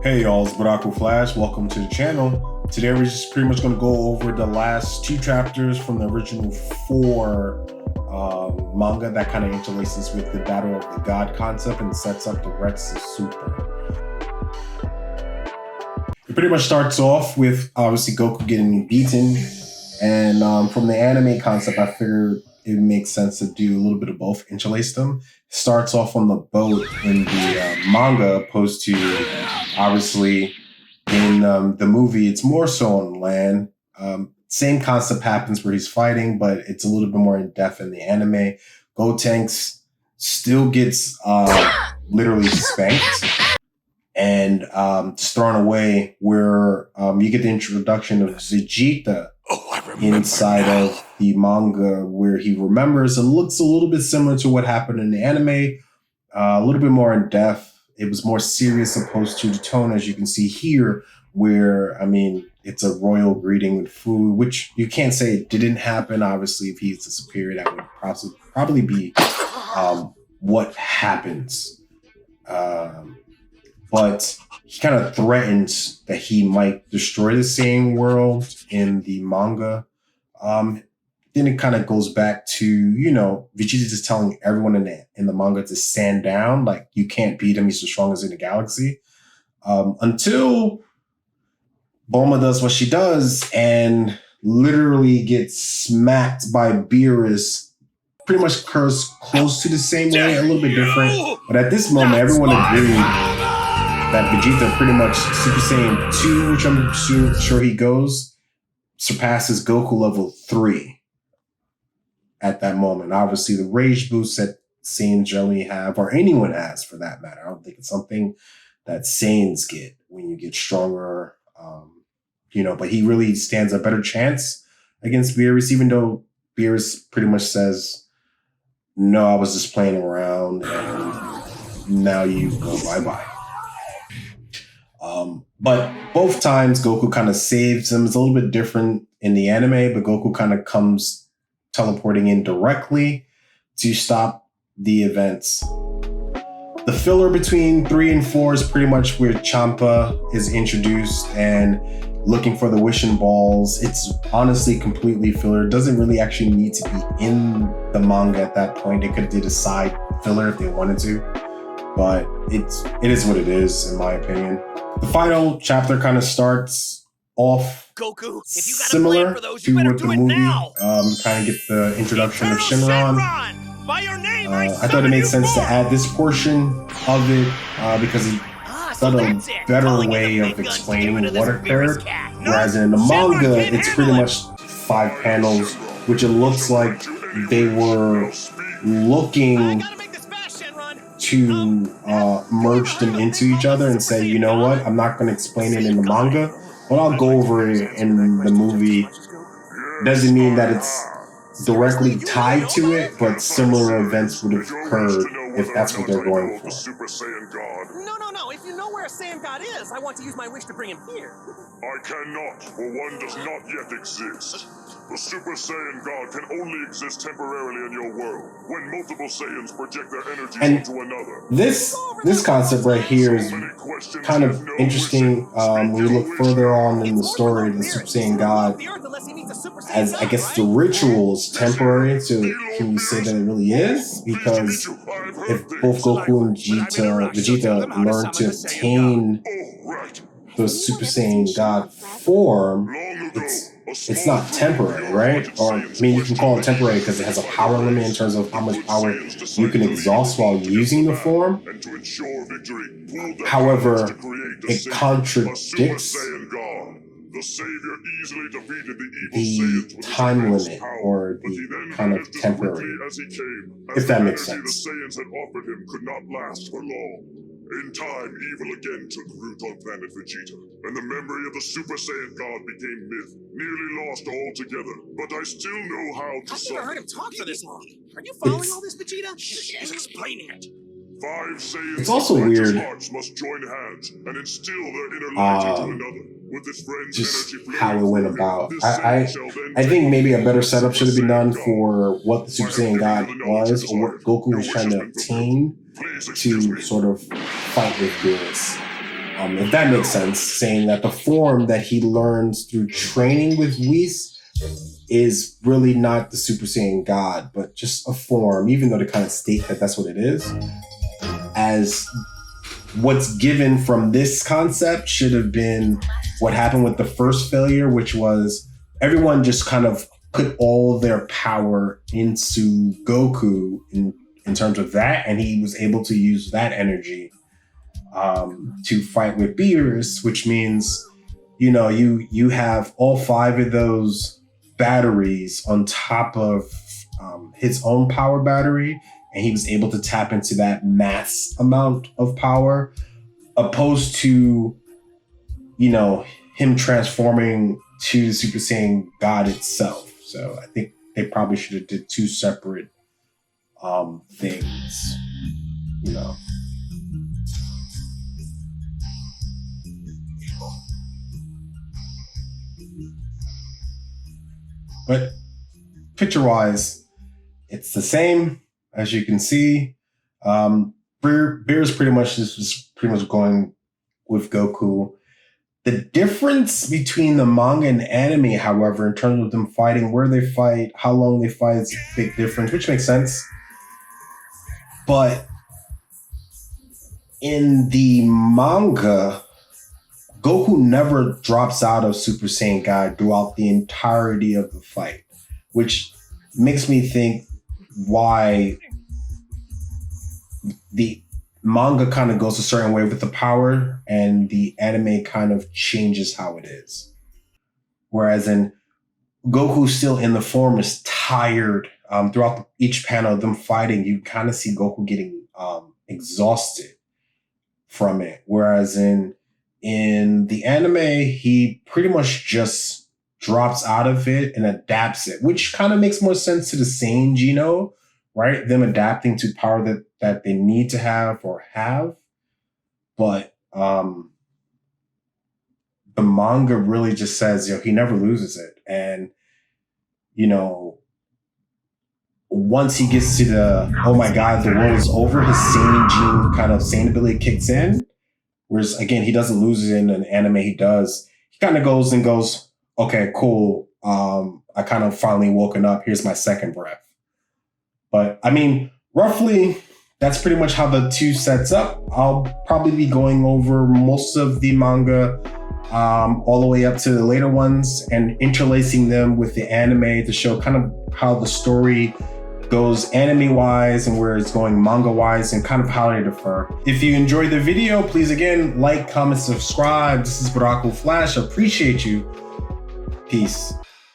Hey y'all, it's Barako Flash. Welcome to the channel. Today we're just pretty much going to go over the last two chapters from the original four manga that kind of interlaces with the Battle of the God concept and sets up the rest of Super. It pretty much starts off with obviously Goku getting beaten, and from the anime concept I figured it makes sense to do a little bit of both, interlace them. Starts off on the boat in the manga, opposed to obviously in the movie, it's more so on land. Same concept happens where he's fighting, but it's a little bit more in depth in the anime. Gotenks still gets literally spanked and just thrown away, where you get the introduction of Vegeta inside of the manga, where he remembers and looks a little bit similar to what happened in the anime, a little bit more in depth. It was more serious opposed to the tone, as you can see here, where, I mean, it's a royal greeting with food, which you can't say it didn't happen. Obviously, if he's the superior, that would probably be what happens. But he kind of threatens that he might destroy the Saiyan world in the manga. Then it kind of goes back to, you know, Vegeta just telling everyone in the manga to stand down, like you can't beat him, he's the strongest in the galaxy. Until Bulma does what she does and literally gets smacked by Beerus, pretty much close to the same way, a little bit different. But at this moment, everyone agreed that Vegeta pretty much Super Saiyan 2, which I'm sure he goes, surpasses Goku level 3 at that moment. Obviously, the rage boost that Saiyans generally have, or anyone has for that matter, I don't think it's something that Saiyans get when you get stronger, you know, but he really stands a better chance against Beerus, even though Beerus pretty much says, no, I was just playing around and now you go bye-bye. But both times Goku kind of saves him. It's a little bit different in the anime, but Goku kind of comes teleporting in directly to stop the events. The filler between 3 and 4 is pretty much where Champa is introduced and looking for the wishing balls. It's honestly completely filler. It doesn't really actually need to be in the manga at that point. They could have did a side filler if they wanted to, but it is what it is, in my opinion. The final chapter kind of starts off Goku, if you got similar a plan for those, to you better what the do it movie. now. Kind of get the introduction of Shenron. By your name, I thought it made sense to add this portion of it because he thought a better way of explaining what occurred. Whereas in the manga, it's pretty much 5 panels, which it looks like they were looking to merge them into each other and say, you know what, I'm not going to explain it in the manga, but I'll go over it in the movie. Doesn't mean that it's directly tied to it, but similar events would have occurred if that's what they're going for. Super Saiyan God. No. If you know where a Saiyan God is, I want to use my wish to bring him here. I cannot, for one does not yet exist. The Super Saiyan God can only exist temporarily in your world, when multiple Saiyans project their energies onto another. This concept right here is kind of interesting when you look further on in the story of the Super Saiyan God, as I guess the ritual is temporary. So can you say that it really is? Because if both Goku and Vegeta learn to attain the Super Saiyan God form, it's not temporary, right? Or I mean, you can call it temporary because it has a power limit in terms of how much power you can exhaust while using the form. However, it contradicts the time limit or the kind of temporary, if that makes sense. The Saiyans had offered him could not last for long. In time, evil again took root on planet Vegeta, and the memory of the Super Saiyan God became myth, nearly lost altogether. But I still know how to solve it. I've never heard him talk for this long. Are you following all this, Vegeta? He's explaining it. 5 Saiyans it's also weird. Hearts must join hands and instill their inner light into another. With his friend's just energy how it went about. I think maybe a better setup should have been done for what the Super Saiyan God was, or what Goku was trying to obtain to sort of fight with Beerus. if that makes sense, saying that the form that he learns through training with Whis is really not the Super Saiyan God, but just a form, even though they kind of state that that's what it is. As what's given from this concept should have been what happened with the first failure, which was everyone just kind of put all their power into Goku in terms of that, and he was able to use that energy to fight with Beerus, which means, you know, you have all 5 of those batteries on top of his own power battery, and he was able to tap into that mass amount of power, opposed to, you know, him transforming to the Super Saiyan God itself. So I think they probably should have did 2 separate things, you know. But picture-wise, it's the same, as you can see. Beerus pretty much is pretty much going with Goku. The difference between the manga and anime, however, in terms of them fighting, where they fight, how long they fight, is a big difference, which makes sense. But in the manga, Goku never drops out of Super Saiyan God throughout the entirety of the fight, which makes me think why the manga kind of goes a certain way with the power and the anime kind of changes how it is. Whereas in Goku still in the form is tired. Throughout each panel of them fighting, you kind of see Goku getting exhausted from it. Whereas in the anime, he pretty much just drops out of it and adapts it, which kind of makes more sense to the Saiyan Geno, right? Them adapting to power that they need to have or have. But the manga really just says, you know, he never loses it. And, you know, once he gets to the, oh my God, the world is over, his Saiyan gene kind of Saiyan ability kicks in. Whereas, again, he doesn't lose it in an anime, he does. He kind of goes, okay, cool. I kind of finally woken up. Here's my second breath. But, I mean, roughly, that's pretty much how the 2 sets up. I'll probably be going over most of the manga all the way up to the later ones and interlacing them with the anime to show kind of how the story goes anime-wise and where it's going manga-wise and kind of how they differ. If you enjoyed the video, please again, like, comment, subscribe. This is Buraku Flash. Appreciate you. Peace.